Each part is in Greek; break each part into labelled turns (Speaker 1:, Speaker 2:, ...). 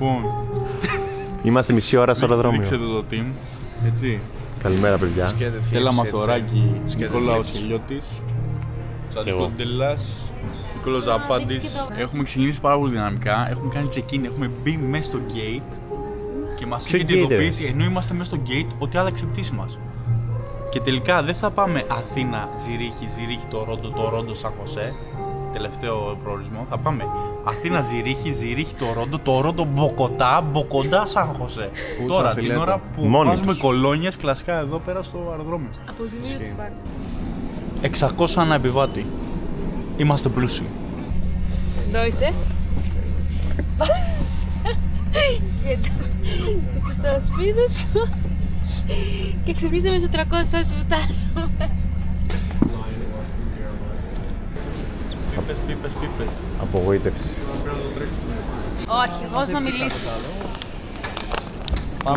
Speaker 1: Λοιπόν.
Speaker 2: Είμαστε μισή ώρα στο αεροδρόμιο.
Speaker 1: Δείξτε το team. Έτσι.
Speaker 2: Καλημέρα, παιδιά.
Speaker 1: Στέλλα Μαθοράκη, Νικόλαος Χιλιώτης, Σαντικό Ντελάς, Νικόλαος Ζαπάντης. Έχουμε ξεκινήσει πάρα πολύ δυναμικά. Έχουμε κάνει check-in, έχουμε μπει μέσα στο gate και μας είχε ειδοποιήσει ενώ είμαστε μέσα στο gate ότι άλλαξε η πτήση μας. Και τελικά δεν θα πάμε Αθήνα, Ζηρίχη, Τορόντο, Σαν Χωσέ. Τελευταίο προορισμό. Θα πάμε Αθήνα, Ζηρίχη, Τορόντο, Μποκοντά, Σαν Χωσέ. Τώρα την ώρα που βάζουμε κολόνιες κλασικά εδώ πέρα στο αεροδρόμιο.
Speaker 3: Αποζημίωση πάρει.
Speaker 1: 600 ανά επιβάτη. Είμαστε πλούσιοι.
Speaker 3: Εδώ είσαι. Το σπίτι σου. Και ξυπνήσαμε στο 300 ώρες που φτάνουμε.
Speaker 1: Πίπες.
Speaker 2: Απογοήτευση.
Speaker 3: Ο αρχηγός να μιλήσει.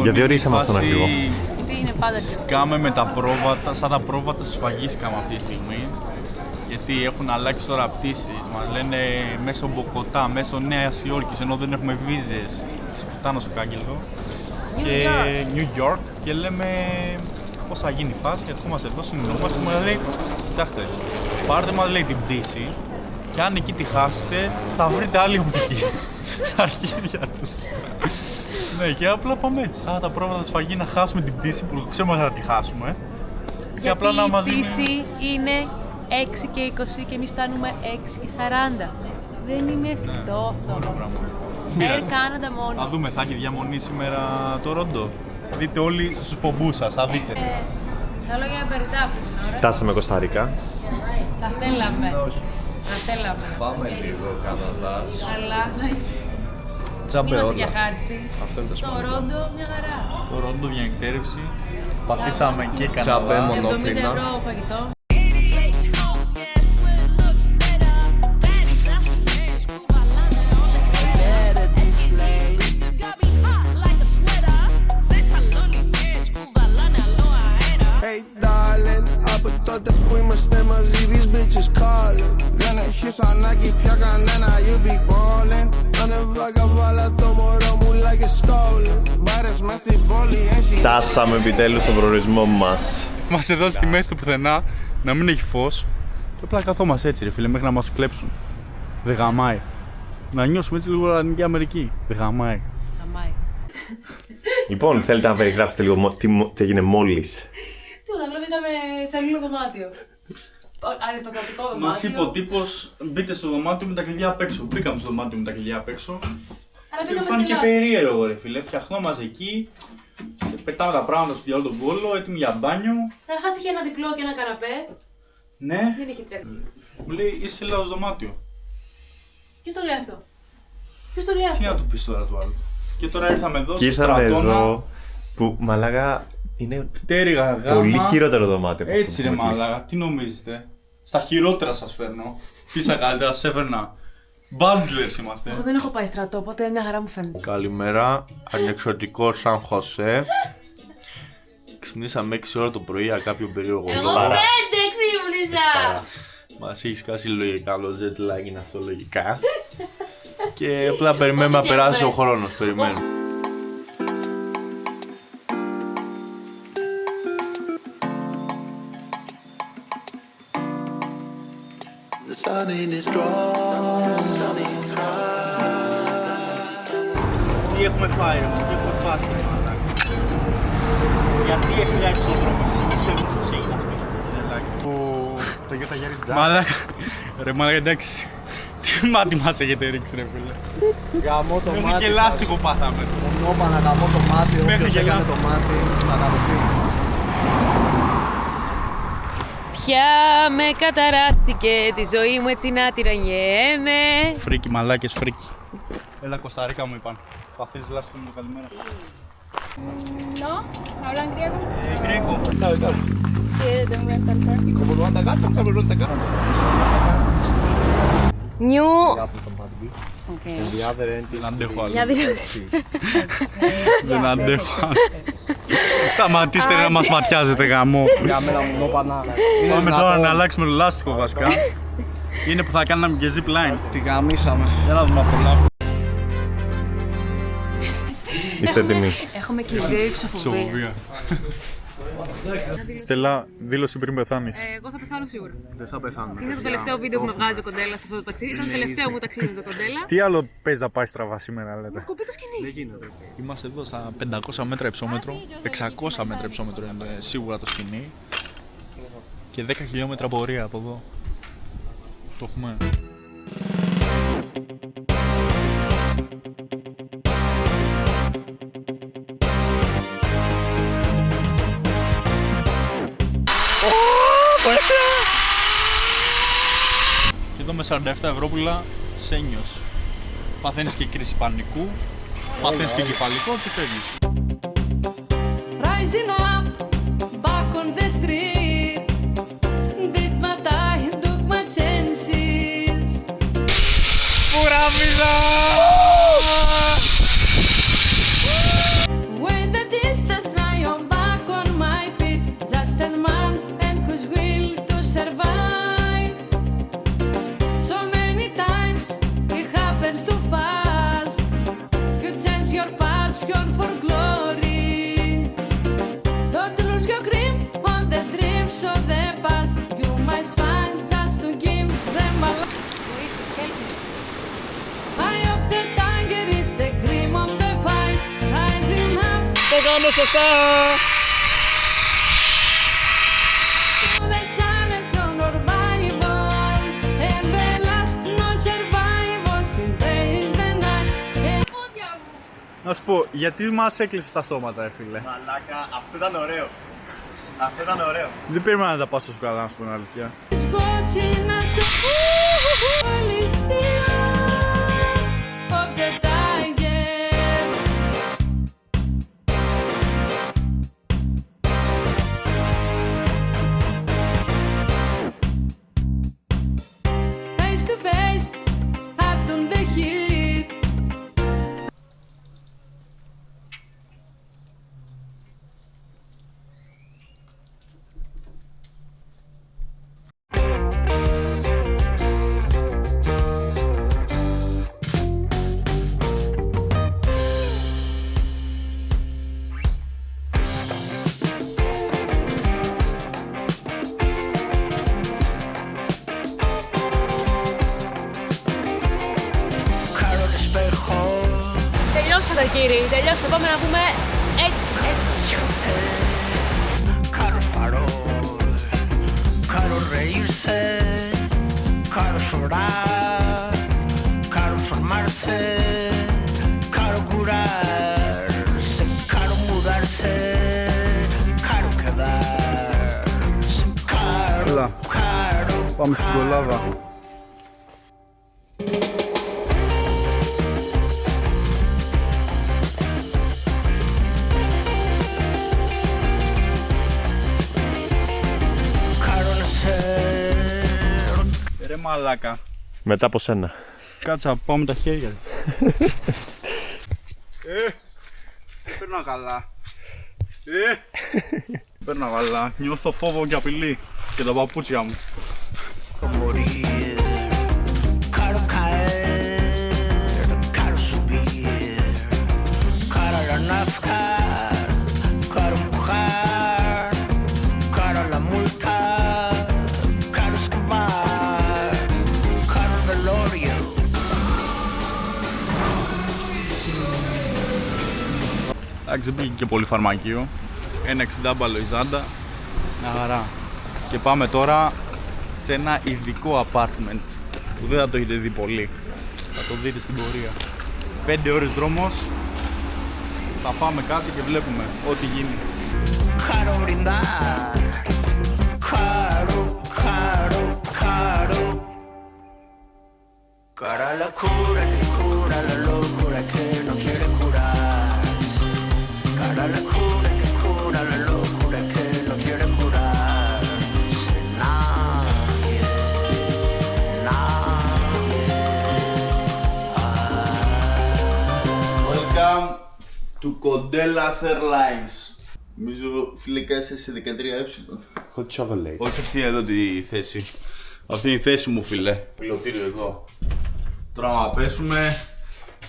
Speaker 2: Για διορίσαμε αυτόν τον αρχηγό.
Speaker 3: Τι είναι πάντα.
Speaker 1: Σκάμε με τα πρόβατα, σαν τα πρόβατα της σφαγής σκάμε αυτή τη στιγμή. Γιατί έχουν αλλάξει τώρα πτήσεις. Μας λένε μέσω Μποκοτά, μέσω Νέας Υόρκης, ενώ δεν έχουμε βίζες. Της πουτάνας ο κάγκελο. Και New York. Και λέμε πώς θα γίνει η φάση. Ερχόμαστε εδώ, συνεννόμαστε. Μου λέει, κοιτάξτε, πάρτε μας λέει την πτήση. Και αν εκεί τη χάσετε, θα βρείτε άλλη οπτική στα αρχίδια τους. Ναι, και απλά πάμε έτσι. Σαν τα πρόβατα της σφαγή να χάσουμε την πτήση που ξέρουμε ότι θα τη χάσουμε.
Speaker 3: Και απλά να μαζί. Η πτήση είναι 6 και 20 και εμείς φτάνουμε 6 και 40. Δεν είναι εφικτό αυτό. Air Canada μόνο.
Speaker 1: Θα δούμε, θα έχει διαμονή σήμερα το Ρόντο. Δείτε όλοι στους πομπούς σας, θα δείτε.
Speaker 3: Τα λόγια με περιτάφη την ώρα.
Speaker 2: Φτάσαμε Κοσταρίκα.
Speaker 3: Τα θέλαμε.
Speaker 4: Πάμε λίγο Καναδάς.
Speaker 3: Αλλά
Speaker 4: Τζάμπε
Speaker 3: είμαστε
Speaker 4: όλα.
Speaker 3: για χάριστη.
Speaker 4: Αυτό είναι το
Speaker 3: Το
Speaker 4: σημαντικό.
Speaker 3: Ρόντο μια χαρά.
Speaker 1: Το Ρόντο διανυκτέρευση. Πατήσαμε και
Speaker 4: Τζάμπε
Speaker 1: Καναδά.
Speaker 3: 70
Speaker 4: μονότρινα.
Speaker 3: ευρώ φαγητό.
Speaker 5: Hey darling, από τότε που είμαστε μαζί these bitches calling. Δεν έχεις ανάγκη πια κανένα, you be ballin'. Ανέβα καβάλα το μωρό μου like it's stolen. Μπάρες μες στην πόλη, έτσι.
Speaker 2: Φτάσαμε επιτέλους στον προορισμό μας.
Speaker 1: Μας εδώ στη μέση του πουθενά, να μην έχει φως. Και απλά καθόμαστε έτσι ρε φίλε, μέχρι να μας κλέψουν. Δεν γαμάει. Να νιώσουμε έτσι λίγο Λατινική Αμερική. Δεν γαμάει.
Speaker 3: Αμάι.
Speaker 2: Λοιπόν, θέλετε να περιγράψετε λίγο τι έγινε μόλις?
Speaker 3: Τίποτα, βρήκαμε σε λίγο δωμάτιο. Αριστοκρατικό δωμάτιο.
Speaker 1: Μας είπε ο τύπος μπείτε στο δωμάτιο με τα κλειδιά απ' έξω. Μπήκαμε στο δωμάτιο με τα κλειδιά απ' έξω.
Speaker 3: Αλλά
Speaker 1: Και
Speaker 3: πήγαμε
Speaker 1: φάνηκε
Speaker 3: σε
Speaker 1: περίεργο ρε φίλε. Φτιαχνόμαστε εκεί. Και πετάμε τα πράγματα στο διάλογο τον κόλλο, έτοιμοι για μπάνιο.
Speaker 3: Καταρχάς είχε ένα διπλό και ένα καναπέ.
Speaker 1: Ναι.
Speaker 3: Δεν είχε τρέξει.
Speaker 1: Μου λέει είσαι λάθος δωμάτιο.
Speaker 3: Ποιος το λέει αυτό? Ποιος το λέει
Speaker 1: Τι να
Speaker 3: αυτό?
Speaker 1: του πεις τώρα του άλλου. Και τώρα ήρθαμε εδώ
Speaker 2: Και
Speaker 1: στο
Speaker 2: ήρθαμε
Speaker 1: στρατόνα.
Speaker 2: εδώ που μαλάκα είναι
Speaker 1: Τέριγα γάμα.
Speaker 2: πολύ χειρότερο δωμάτιο. από
Speaker 1: Έτσι
Speaker 2: αυτό
Speaker 1: ρε
Speaker 2: που έχουμε
Speaker 1: μάλακα, τι νομίζετε. Στα χειρότερα σας φέρνω. Τι στα καλύτερα σας έφερνα. Μπάζλερς είμαστε.
Speaker 3: Εγώ δεν έχω πάει στρατό, οπότε μια χαρά μου φαίνεται.
Speaker 4: Καλημέρα, ανεξωτικό Σαν Χωσέ. Ξυπνήσαμε 6 ώρα το πρωί για κάποιο περίεργο
Speaker 3: Εγώ
Speaker 4: λόγο.
Speaker 3: 5 ξύπνησα!
Speaker 4: Μας έχει σκάσει λογικά, το jet lag είναι αυτό λογικά. Και απλά περιμένουμε να περάσει ο χρόνος, περιμένουμε.
Speaker 1: Τι έχουμε φάει, ρε, τι έχουμε πάθει, ρε μαλάκα. Γιατί έχει αλλάξει το δρόμο, εξηγήσε μου πώς έγινε αυτό.
Speaker 2: Το Γιώτα Γέρι Τζάκ.
Speaker 1: Μαλάκα, ρε μαλάκα εντάξει. Τι μάτι μας έχετε ρίξει ρε φίλε.
Speaker 6: Γαμώ το
Speaker 1: Μέχρι
Speaker 6: μάτι
Speaker 1: και
Speaker 6: σας.
Speaker 1: λάστιχο πάθαμε.
Speaker 6: Όπα να γαμώ το μάτι,
Speaker 1: Μέχρι
Speaker 6: όποιος
Speaker 1: και
Speaker 6: έκανε το
Speaker 1: λάστιχο.
Speaker 6: μάτι να γαμωθεί.
Speaker 3: Πια με καταράστηκε τη ζωή μου έτσι να τυραννιέμαι.
Speaker 1: Φρίκι, μαλάκες, φρίκι. Έλα Κοσταρίκα μου είπαν. Παθείς λάστιχο μου καλημέρα.
Speaker 3: No, hablan griego.
Speaker 1: Γκρέκο.
Speaker 3: Sí, tengo que estar.
Speaker 6: Como lo anda gato, como lo anda gato.
Speaker 3: New.
Speaker 6: And the other end
Speaker 1: Δεν αντέχω άλλο.
Speaker 3: Μια δήλωση.
Speaker 1: Δεν αντέχω άλλο. Σταματήστε να μας ματιάζετε γαμό.
Speaker 6: για μένα μου νόπανα.
Speaker 1: Πάμε τώρα να αλλάξουμε το λάστιχο βασικά. Είναι που θα κάναμε και zip line.
Speaker 6: Τη γαμίσαμε.
Speaker 1: Για να δούμε απολαύσουμε.
Speaker 2: Είστε έτοιμοι?
Speaker 3: Έχουμε και οι δύο εξωφοβία.
Speaker 1: Στέλλα, δήλωση πριν πεθάνεις.
Speaker 3: Εγώ θα πεθάνω σίγουρα.
Speaker 6: Δεν θα πεθάνουμε.
Speaker 3: Είναι το τελευταίο βίντεο που με βγάζει ο Κοντέλα σε αυτό το ταξίδι. Ήταν το τελευταίο μου ταξίδι με τον Κοντέλα.
Speaker 1: Τι άλλο παίζει να πάει στραβά σήμερα, λέτε?
Speaker 3: Κοπεί το σκηνή.
Speaker 6: Δεν γίνεται.
Speaker 1: Είμαστε εδώ στα 500 μέτρα υψόμετρο. 600 μέτρα υψόμετρο είναι σίγουρα το σκηνή. Και 10 χιλιόμετρα πορεία από εδώ. Το έχουμε. Και εδώ με 47 ευρώ σένιος. Παθαίνεις και κρίση πανικού, παθαίνεις και κεφαλικό και φεύγεις.
Speaker 7: Rising up, back on the street. Did my time, took my chances. When the distance now I'm back on my feet. Just a man and whose will to survive. So many times it happens too fast. You change your passion for glory. Don't lose your grip on the dreams of the past. You must find just to give them a life. Eye of the tiger, it's the cream of the fight. Rising up.
Speaker 1: Το κάνω σωστά!
Speaker 7: The challenge on survival. And the last no survivors embrace the night.
Speaker 1: Να σου πω, γιατί μας έκλεισες τα στόματα, φίλε?
Speaker 6: Μαλάκα, αυτό ήταν ωραίο. Αυτό ήταν ωραίο.
Speaker 1: Δεν περίμενα να τα πάω στο σκουαλά, να σου πω την αλήθεια.
Speaker 7: Is watching us all is the eye of the tiger. Face to face, heart on the heat.
Speaker 3: Τελειώσατε κύριοι, τελειώσατε. Πάμε να πούμε έτσι.
Speaker 8: Caro farol, caro reírse, caro llorar, caro formarse, caro curarse, caro mudarse, caro quedarse, caro,
Speaker 1: Έλα.
Speaker 8: caro,
Speaker 1: Πάμε στην κολάδα.
Speaker 8: caro nacer.
Speaker 1: Ρε μαλάκα.
Speaker 2: Μετά από σένα.
Speaker 1: Κάτσα, πάω με τα χέρια. Δεν παίρνω καλά. Παίρνω καλά. Νιώθω φόβο και απειλή. Και τα παπούτσια μου.
Speaker 8: Morir, caro caer, caro subir, caro la nafta, caro empujar, caro la multa, caro escapar, caro velorio.
Speaker 1: Εντάξει, δεν πήγε και πολύ φαρμακείο. 1,60 μπαλοϊζάντα. Μια χαρά. Και πάμε τώρα σε ένα ειδικό apartment που δεν θα το έχετε δει πολύ. Θα το δείτε στην πορεία. 5 ώρες δρόμος. Θα φάμε κάτι και βλέπουμε ό,τι γίνει.
Speaker 8: Caro brindar, caro, caro, caro. Cara la cura que cura la locura que no quiere curar. Cara la cura que cura la locura que no quiere curar. Nadie, nadie.
Speaker 4: Welcome to Condelas Airlines. Νομίζω φιλικά είσαι σε 13Ε.
Speaker 2: Hot chocolate.
Speaker 4: Όχι αυτή εδώ τη θέση. Αυτή είναι η θέση μου, φίλε. Πιλωτήριο εδώ. Τώρα να πέσουμε.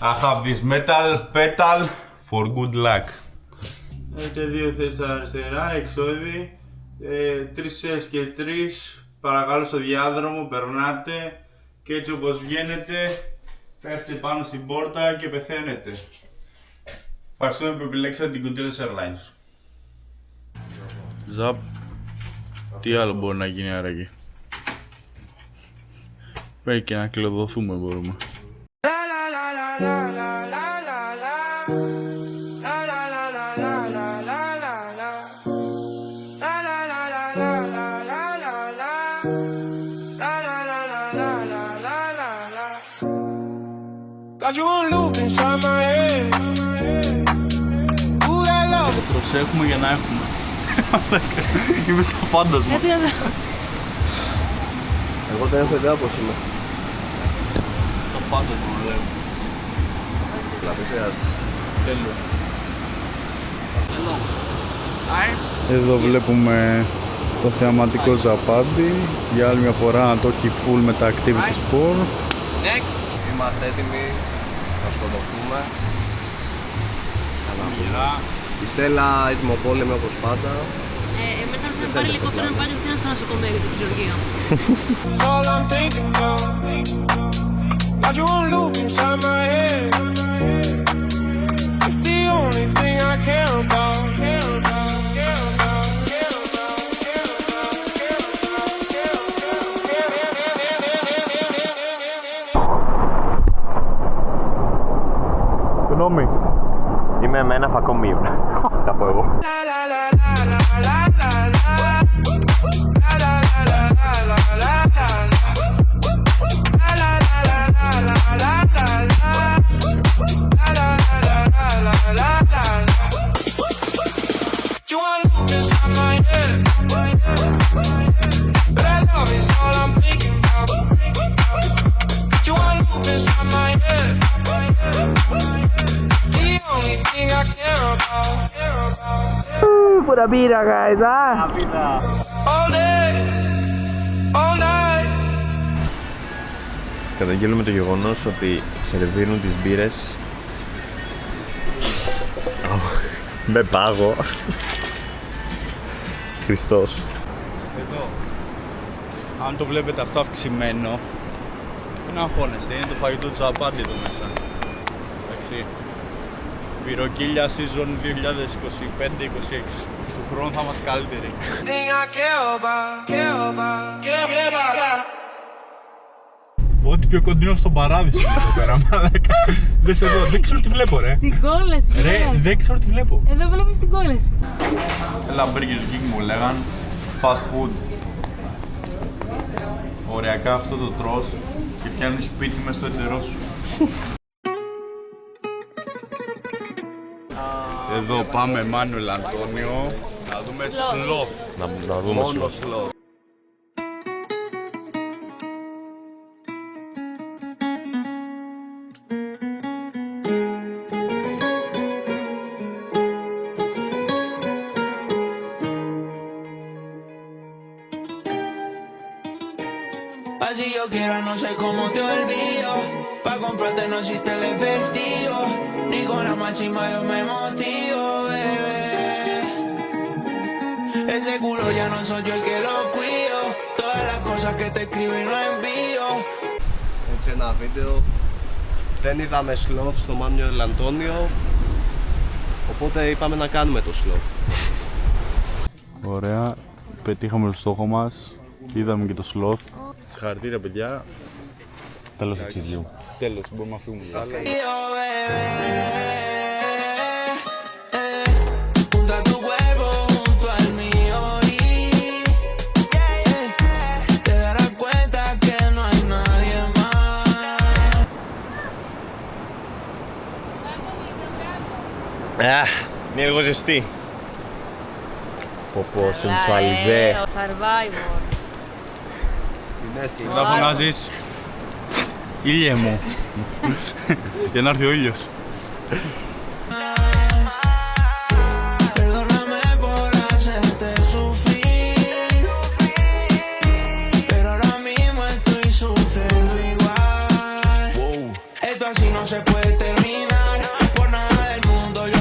Speaker 4: I have this metal pedal For good luck.
Speaker 1: Έχετε 2 θέσεις αριστερά, εξώδη, 3 σες και 3. Παρακαλώ στο διάδρομο, περνάτε και έτσι όπως βγαίνετε πέφτετε πάνω στην πόρτα και πεθαίνετε. Ευχαριστούμε που επιλέξατε την Contailer Airlines. Ζαπ, τι άλλο μπορεί να γίνει άραγε? Πρέπει και να κλειδωθούμε μπορούμε. Προσέχουμε για να έχουμε. Είμαι σαν φάντασμα.
Speaker 6: Εγώ δεν έχω ιδέα πώς είμαι.
Speaker 1: Σαν φάντασμα λέω.
Speaker 6: Δηλαδή χρειάζεται.
Speaker 1: Τέλειο.
Speaker 9: Εδώ βλέπουμε το θεαματικό Ζαπάντι. Για άλλη μια φορά να το έχει full με τα activity sport.
Speaker 6: Είμαστε έτοιμοι να σκοτωθούμε. Η Στέλλα έτοιμο πόλεμο όπως πάντα.
Speaker 3: Εμένα θα ήθελα να πάρει ελικόπτερο να πάει κατευθείαν στο νοσοκομείο για το χειρουργείο.
Speaker 5: All I'm thinking about, got you on loop inside my head. It's the only thing I care about.
Speaker 2: Γνώμη. Είμαι με ένα φακομείο. Θα πω εγώ.
Speaker 5: Pura vida, guys, all day, all night.
Speaker 2: Καταγγέλουμε το γεγονός ότι σερβίρουν τις μπύρες με πάγο. Χριστός.
Speaker 1: Εδώ. Αν το βλέπετε αυτό αυξημένο, μην αγχώνεστε, είναι το φαγητό του Ζαπάντι εδώ μέσα. Εντάξει. Πυροκύλια season 2025-26. Του χρόνου θα είμαστε καλύτεροι. Ό,τι πιο κοντινό στον παράδεισο είναι εδώ πέρα, μαλάκα. Δες εδώ, δεν ξέρω τι βλέπω ρε.
Speaker 3: Στην κόλαση.
Speaker 1: Ρε, δεν ξέρω τι βλέπω.
Speaker 3: Εδώ βλέπεις την κόλαση.
Speaker 1: Έλα Burger King μου λέγαν, fast food. Ωριακά αυτό το τρως και φτιάχνεις σπίτι μες στο εντερό σου. Εδώ πάμε Μάνουελ Αντώνιο, να δούμε sloth.
Speaker 2: Να δούμε sloth.
Speaker 8: Así yo quiero, no sé cómo te olvido. Pa' comprarte no existe el efectivo. Ni con la máxima yo me motivo, bebé. Ese culo ya no soy yo el que lo cuido. Todas las cosas que te escribo y no envío.
Speaker 6: Έτσι ένα βίντεο. Δεν είδαμε sloth στο Μάνουελ Αντώνιο. Οπότε είπαμε να κάνουμε το sloth.
Speaker 9: Ωραία. Πετύχαμε το στόχο μας. Είδαμε και το sloth.
Speaker 1: Συγχαρητήρια παιδιά.
Speaker 2: Τέλος εξηγείου.
Speaker 1: Τέλος, μπορούμε να φύγουμε.
Speaker 8: Junta tu cuerpo junto al mío y te darás cuenta que no hay nadie más.
Speaker 2: Είναι λίγο ζεστή. Πω σενσουαλιζέ.
Speaker 3: Ο Survivor.
Speaker 1: Θα φωνάζεις ήλιε μου για να έρθει ο ήλιος.
Speaker 8: Perdóname por hacerte sufrir, pero ahora mismo estoy sufriendo igual. Esto así no se puede terminar, por nada del mundo yo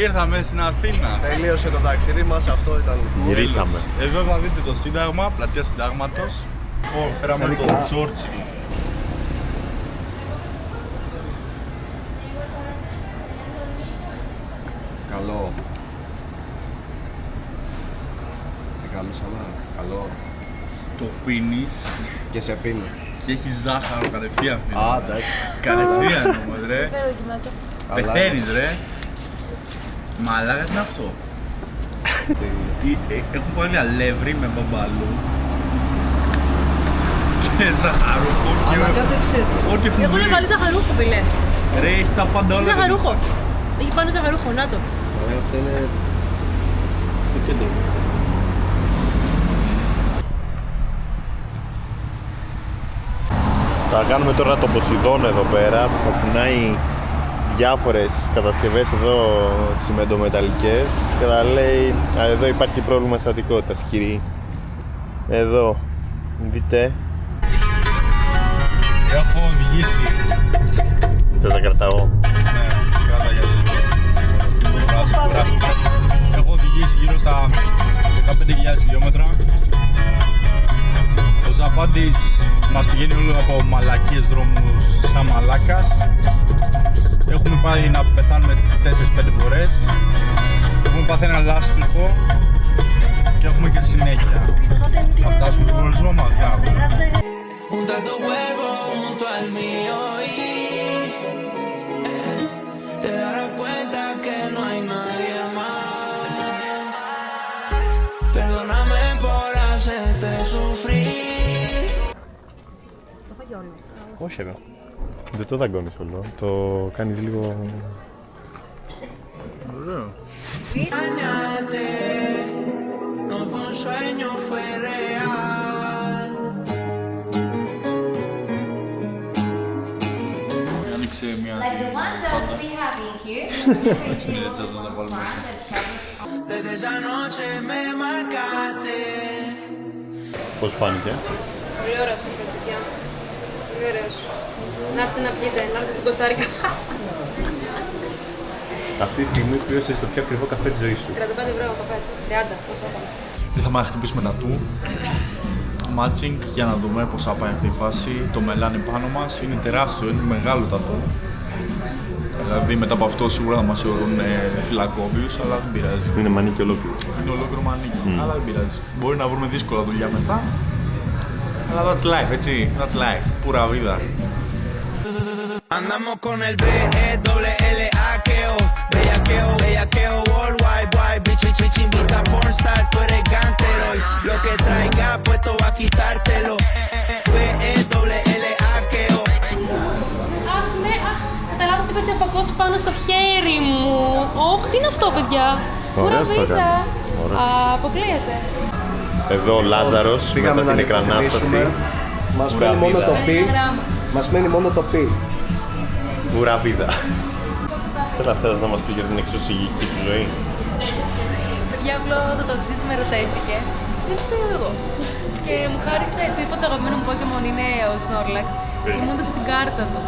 Speaker 1: ήρθαμε στην Αθήνα.
Speaker 6: Τελείωσε το ταξίδι μας, αυτό ήταν.
Speaker 2: Γυρίσαμε.
Speaker 1: Εδώ θα δείτε το Σύνταγμα, πλατεία Συντάγματος. Φέραμε το Τσόρτσι.
Speaker 6: Καλό. Τι κάμισαμε, καλό.
Speaker 1: Το πίνεις
Speaker 6: Και σε πίνω.
Speaker 1: και έχει ζάχαρο κατευθείαν.
Speaker 6: Α, εντάξει.
Speaker 1: Κατευθείαν όμως ρε.
Speaker 3: Δεν θα δοκιμάσω.
Speaker 1: Πεθαίνεις ρε. Μαλάκα τι είναι αυτό. Έχουν βάλει αλεύρι με μπαμπαλού και ζαχαρούχο και
Speaker 6: Ανακάτεψε το.
Speaker 1: ό,τι έχουν
Speaker 3: Έχουν
Speaker 1: βρει.
Speaker 3: βάλει ζαχαρούχο, φίλε.
Speaker 1: Ρε, έχει τα πάντα όλα.
Speaker 3: Ζαχαρούχο. Έχει πάνω ζαχαρούχο, να το.
Speaker 6: Ωραία, αυτό είναι.
Speaker 2: Θα κάνουμε τώρα το Ποσειδόν εδώ πέρα που θα κουνάει διάφορες κατασκευές εδώ τσιμεντομεταλλικές και θα λέει εδώ υπάρχει πρόβλημα στατικότητας κύριοι. Εδώ, δείτε.
Speaker 1: Έχω οδηγήσει.
Speaker 2: Δεν τα κρατάω.
Speaker 1: Ναι, κράτα για λίγο. Κουράστηκα. Έχω οδηγήσει γύρω στα 15.000 χιλιόμετρα. Ο Ζαπάντης μας πηγαίνει όλο από μαλακίες δρόμους σαν μαλάκας. Έχουμε πάει να πεθάνουμε 4-5 φορές. Έχουμε πάθει ένα λάστιχο και έχουμε και συνέχεια. Θα φτάσουμε στον προορισμό μας, για να δούμε.
Speaker 5: Junta tu cuerpo junto al mío y te darás cuenta que no hay nadie más. Perdóname por hacerte sufrir.
Speaker 2: Όχι εδώ. Δεν το δαγκώνεις όλο. Το κάνεις λίγο...
Speaker 1: Ωραίο.
Speaker 5: Engañarte, no fue un sueño, fue real.
Speaker 1: Άνοιξε μια τσάντα να βάλουμε μέσα.
Speaker 5: Desde esa noche me marcaste.
Speaker 2: Πώς φάνηκε?
Speaker 3: Πολύ ωραίος καφές, παιδιά. Πολύ ωραίος. Να έρθετε να πιείτε, να έρθετε στην Κοστάρικα.
Speaker 2: Αυτή τη στιγμή πλήρωσες το πιο ακριβό καφέ της ζωής σου.
Speaker 3: 35 ευρώ ο καφές. 30, πόσο θα πάμε.
Speaker 1: Ήρθαμε να χτυπήσουμε τα του. Matching για να δούμε πώς θα πάει αυτή η φάση. Το μελάνι πάνω μας είναι τεράστιο, είναι μεγάλο τα του. Δηλαδή μετά από αυτό σίγουρα θα μας θεωρούν φυλακόβιους, αλλά δεν πειράζει.
Speaker 2: Είναι μανίκι ολόκληρο.
Speaker 1: Είναι ολόκληρο μανίκι, αλλά δεν πειράζει. Μπορεί να βρούμε δύσκολα δουλειά μετά. Αλλά that's life, έτσι. That's life. Pura vida.
Speaker 5: Andamos con el B-E-L-L-A-K-O. Bellaqueo, bellaqueo, worldwide, wide. Bichi, chichi, invita pornstar. Tú eres gantero y lo que traiga puesto va a quitártelo. B-E-L-L-A-K-O.
Speaker 3: Αχ, ναι, αχ. Κατά λάθος είπες ο φακός πάνω στο χέρι μου. Ωχ, τι είναι αυτό, παιδιά.
Speaker 2: Ωραίος το
Speaker 3: Κουραβίδα.
Speaker 2: έκανε. Ωραίος.
Speaker 3: Αποκλείεται.
Speaker 2: Εδώ ο Λάζαρος μετά την εκρανάσταση.
Speaker 6: Μας μένει μόνο το πι.
Speaker 3: Ένα γράμμα.
Speaker 6: Μας μένει μόνο το πι.
Speaker 2: Βουραβίδα. Θέλω θες να μας πει για την εξωσυγική σου ζωή.
Speaker 3: Το διάβλο το τοξής με ερωτεύτηκε. Δεν φταίω εγώ. Και μου χάρισε, του είπα το αγαπημένο μου Pokemon είναι ο Snorlax. Και μου έδωσε την κάρτα του.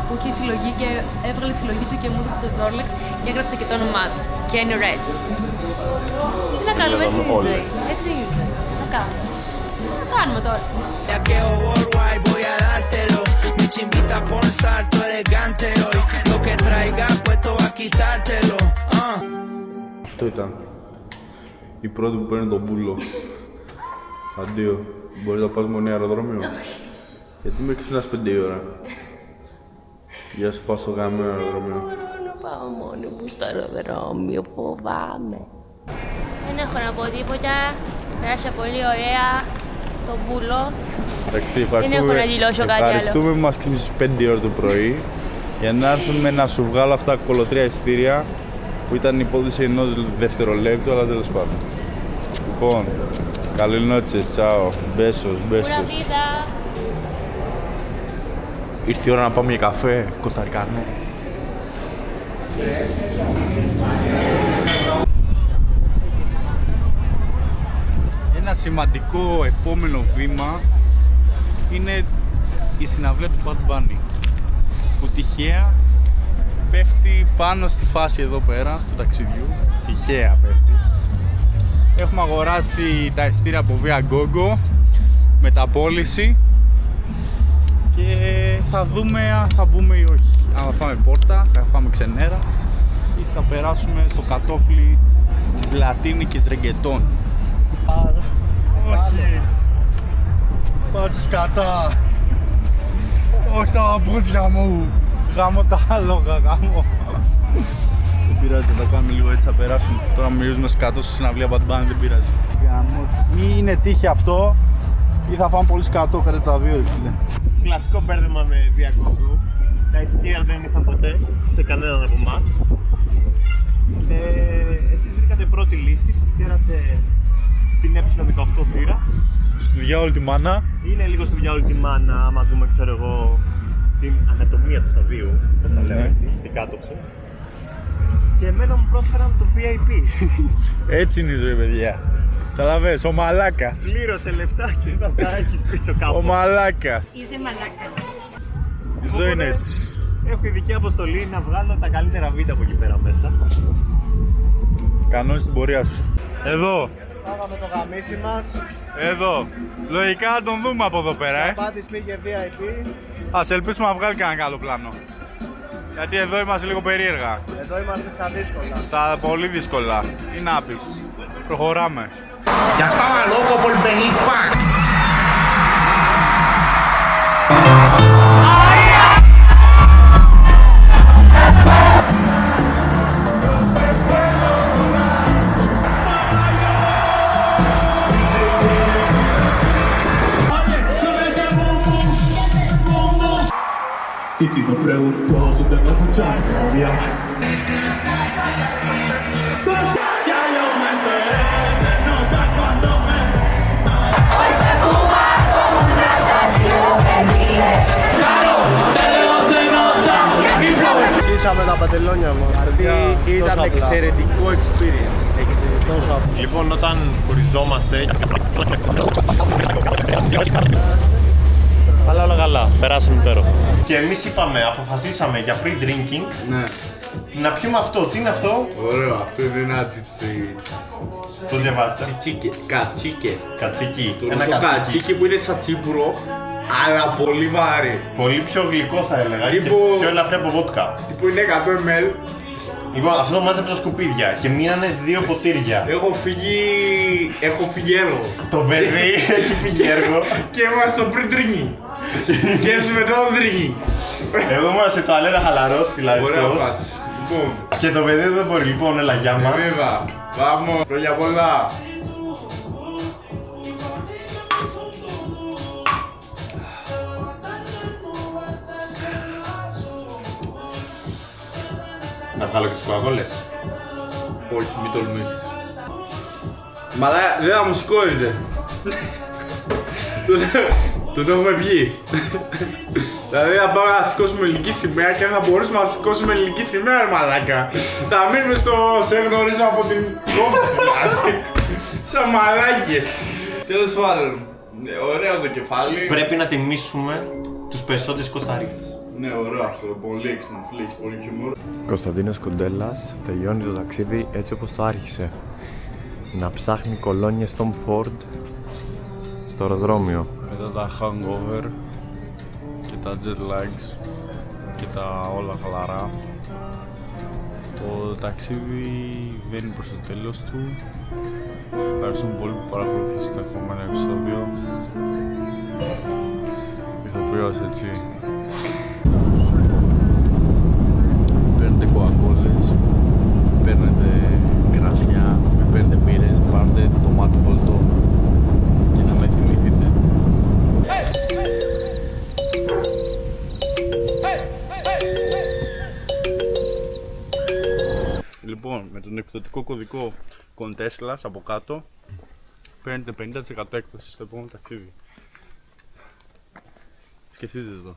Speaker 3: Που είχε συλλογή και έβγαλε τη συλλογή του και μου έδωσε το Snorlax και έγραψε και το όνομά του. Kenny Reds. Τι να κάνουμε, έτσι είναι η ζωή. Έτσι είναι. Να κάνουμε. Να κάνουμε τώρα.
Speaker 5: Bellaqueo, worldwide, voy a dártelo. Bichi, invita pornstar. Tú eres gantero y lo que traiga puesto va a quitártelo.
Speaker 1: Αυτό ήταν. Η πρώτη που παίρνει τον πούλο. Αντίο. Μπορείς να πας μονή αεροδρόμιο. Γιατί με ξυπνάς 5 η ώρα. Για σου πάω στο γαμμένο αεροδρόμιο.
Speaker 3: Μπορώ να πάω μόνη μου στο αεροδρόμιο, φοβάμαι. Δεν έχω να πω τίποτα. Πέρασα πολύ ωραία. Το μπούλο.
Speaker 9: Εντάξει,
Speaker 3: Δεν έχω να δηλώσω κάτι άλλο.
Speaker 9: ευχαριστούμε που μας ξύπνησες 5 ώρα το πρωί για να έρθουμε να σου βγάλω αυτά τα κολοτρία εισιτήρια που ήταν υπόθεση ενός δευτερολέπτου, αλλά τέλος πάντων. Λοιπόν, καλή νότσες, τσάο, μπέσος, μπέσος.
Speaker 3: Κουραβίδα.
Speaker 4: Ήρθε η ώρα να πάμε για καφέ, κοσταρικάνο.
Speaker 1: Ένα σημαντικό επόμενο βήμα είναι η συναυλία του Bad Bunny. Που τυχαία
Speaker 9: πέφτει πάνω στη φάση εδώ πέρα του ταξιδιού. Τυχαία πέφτει. Έχουμε αγοράσει τα εισιτήρια από Viagogo με τα πώληση και θα δούμε αν θα μπούμε ή όχι. Αν θα φάμε πόρτα, θα φάμε ξενέρα ή θα περάσουμε στο κατόφλι της λατίνικης ρεγκετών. Όχι! Πάτσε σκατά! Όχι τα παπούτσια μου! Γάμω τα άλογα, γάμω! Δεν πειράζει, θα κάνουμε λίγο έτσι, θα περάσουμε. Τώρα μυρίζουμε σκατό στη συναυλία από την μπάνη, δεν πειράζει. Ή είναι τύχη αυτό ή θα φάμε πολύ σκατό, κάτι τα δύο, φίλε.
Speaker 2: Κλασικό μπέρδεμα με Viagogo. Τα εισιτήρια δεν ήρθαν ποτέ σε κανέναν από εμάς. Εσείς βρήκατε πρώτη λύση, σας κέρασε την E18 θύρα.
Speaker 9: Στο διάολο τη μάνα.
Speaker 2: Είναι λίγο στο διάολο τη μάνα, άμα δούμε, ξέρω εγώ, την ανατομία του σταδίου, πώς τα λέω έτσι, την κάτωψη. Και εμένα μου πρόσφεραν το VIP.
Speaker 9: Έτσι είναι η ζωή, παιδιά. Καταλαβαίνεις, ο μαλάκας.
Speaker 2: Πλήρωσε λεφτά και θα τα έχεις πίσω κάπου.
Speaker 9: Ο μαλάκας.
Speaker 7: Είσαι μαλάκας.
Speaker 9: Η ζωή είναι έτσι.
Speaker 2: Έχω ειδική αποστολή να βγάλω τα καλύτερα βίντεο από εκεί πέρα μέσα.
Speaker 9: Κανόνισε την πορεία σου. Εδώ.
Speaker 2: Πάγαμε το γαμίσι μας.
Speaker 9: Εδώ. Λογικά να τον δούμε από εδώ πέρα,
Speaker 2: Σαπάτης πήγε VIP.
Speaker 9: Ας ελπίσουμε να βγάλει κανένα καλό πλάνο. Γιατί εδώ είμαστε λίγο περίεργα.
Speaker 2: Εδώ είμαστε στα δύσκολα.
Speaker 9: Στα πολύ δύσκολα. Τι να πεις. Προχωράμε.
Speaker 10: Ya estaba loco por venir pa'
Speaker 5: Titi me preguntó si tengo mucha novia. Ya yo me enteré, se nota cuando me. Hoy se fuma como un rasta, chido perdido. Claro, de lejos se nota. Mi flow.
Speaker 6: Κλείσαμε τα παντελόνια μας.
Speaker 2: Ήταν εξαιρετικό experience. Εξαιρετικό.
Speaker 11: Λοιπόν, όταν χωριζόμαστε. Αλλά όλα καλά, περάσαμε υπέροχα. Και εμείς αποφασίσαμε για pre-drinking να πιούμε αυτό. Τι είναι αυτό?
Speaker 9: Ωραίο, αυτό είναι ένα τσιτσι.
Speaker 11: Το διαβάζετε.
Speaker 9: Κατσίκε.
Speaker 11: Κατσίκι.
Speaker 9: Ένα κατσίκι που είναι τσατσίπουρο, αλλά πολύ βάρη.
Speaker 11: Πολύ πιο γλυκό θα έλεγα και πιο ελαφρύ από βότκα.
Speaker 9: Που είναι 100 ml.
Speaker 11: Λοιπόν, αυτό το μάζεψε τα σκουπίδια και μείνανε 2 ποτήρια.
Speaker 9: Έχω φύγει έργο.
Speaker 11: Το παιδί έχει φύγει έργο.
Speaker 9: Και είμαστε στο pre-drinking. Σκέψουμε το drinking.
Speaker 11: Εγώ ήμουν σε τουαλέτα χαλαρός, συλλαριστός.
Speaker 9: Λοιπόν.
Speaker 11: Και το παιδί δεν μπορεί, λοιπόν, έλα, γεια μας.
Speaker 9: Βέβαια, πάμε, χρόνια πολλά.
Speaker 11: Να βγάλω και τις κοκακόλες.
Speaker 9: Όχι, μην τολμήσεις. Μαλά, δεν θα μου σηκώνεται. Τον έχουμε βγει. Δηλαδή θα πάμε να σηκώσουμε ελληνική σημαία και δεν θα μπορούσαμε να σηκώσουμε ελληνική σημαία, ρε μαλάκα. Θα μείνουμε στο σε γνωρίζω από την κόμψη, δηλαδή. Σαν μαλάκες. Τέλος πάντων, ωραίο το κεφάλι.
Speaker 11: Πρέπει να τιμήσουμε τους περισσότερους της Κωνσταντίνας.
Speaker 9: Ναι, ωραίο αυτό, πολύ έξυπνο, φίλε, πολύ χιούμορ.
Speaker 2: Κωνσταντίνος Κοντέλλας τελειώνει το ταξίδι έτσι όπως το άρχισε. Να ψάχνει κολόνιες Tom Ford στο αεροδρόμιο.
Speaker 9: Μετά τα hangover και τα jet lags και τα όλα χαλαρά, το ταξίδι βαίνει προς το τέλος του. Ευχαριστούμε πολύ που παρακολουθήσετε το επόμενο επεισόδιο. Ηθοποιός, έτσι. Παίρνετε κοκακόλες, παίρνετε κρασιά, μην παίρνετε μπύρες, πάρτε τομάτο κολλητό και να με θυμηθείτε. Λοιπόν, με τον εκπτωτικό κωδικό Κοντέσλας από κάτω παίρνετε 50% έκπτωση στο επόμενο ταξίδι. Σκεφτείτε το.